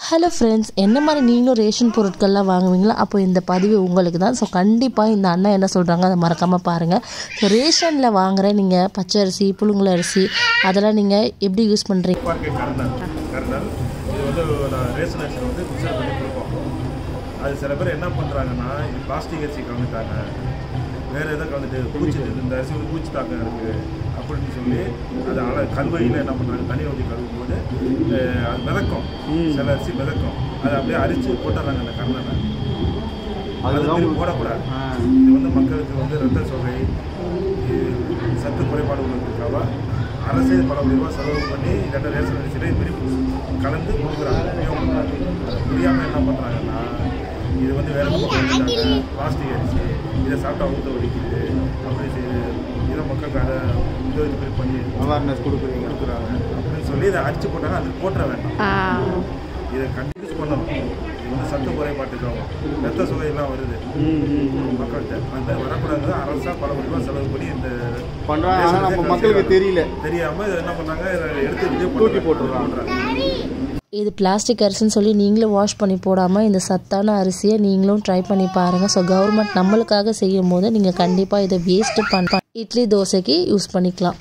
Hello friends, என்ன மாதிரி நீங்களும் ரேஷன் பொருட்கள்லாம் வாங்குவீங்களா? அப்போ இந்த பதிவு உங்களுக்கு தான். ஸோ கண்டிப்பாக இந்த அண்ணா என்ன சொல்கிறாங்க அதை மறக்காமல் பாருங்கள். ஸோ ரேஷனில் வாங்குகிற நீங்கள் பச்சை அரிசி, புழுங்கல் அரிசி அதெல்லாம் நீங்கள் எப்படி யூஸ் பண்ணுறீங்க? கர்னல் இது வந்து ரேஷன் அரிசி வந்து ஃபில்டர் பண்ணி கொடுப்போம். அது சில பேர் என்ன பண்ணுறாங்கன்னா, இது பிளாஸ்டிக் அரிசி கலந்துட்டாங்க, வேறு எதாவது கலந்துட்டு பூச்சி, இந்த அரிசி வந்து பூச்சி தாக்கம் இருக்குது அப்படின்னு சொல்லி அது கல்வையில் என்ன பண்ணுறாங்க, தண்ணி ஊற்றி கழுவும் போது அது மிதக்கும். சில அரிசி மிதக்கும், அதை அப்படியே அரிச்சு போட்டுறாங்க அந்த கர்னலை. அது போடக்கூடாது. இது வந்து மக்களுக்கு வந்து ரத்த சோகை, சத்து குறைபாடு உள்ளதுக்காக அரசே பல ரூபா செலவு பண்ணி இந்த ரேஷன் அரிசியில் இதுமாரி கலந்து கொடுக்குறாங்க. அது புரியாமல் என்ன பண்ணுறாங்கன்னா, இது வந்து வேறு பக்கம் பிளாஸ்டிக் அரிசி, இதை சாப்பிட்டா ஊற்ற வலிக்குது அப்படி செய்யுது, இதை மக்களுக்கு அதை இது பண்ணி அவேர்னஸ் கொடுக்குறாங்க அப்படின்னு சொல்லி இதை அடிச்சு போட்டாங்க. அது போட்டுற வேண்டாம், இதை கண்டினியூஸ் பண்ணணும். இது வந்து சத்து குறைபாட்டுக்காகும், ரத்த சுகையெல்லாம் வருது மக்கள்கிட்ட. அந்த வரக்கூடாது. அரசாக பல ரூபா செலவு பண்ணி இந்த பண்ணுறாங்க, மக்களுக்கு தெரியாமல் இதை என்ன பண்ணாங்க, இதை எடுத்து தூக்கி போட்டுறாங்க. இது பிளாஸ்டிக் அரிசின்னு சொல்லி நீங்களும் வாஷ் பண்ணி போடாமல் இந்த சத்தான அரிசியை நீங்களும் ட்ரை பண்ணி பாருங்கள். ஸோ கவர்மெண்ட் நம்மளுக்காக செய்யும் போது நீங்கள் கண்டிப்பாக இதை வேஸ்ட்டு இட்லி தோசைக்கு யூஸ் பண்ணிக்கலாம்.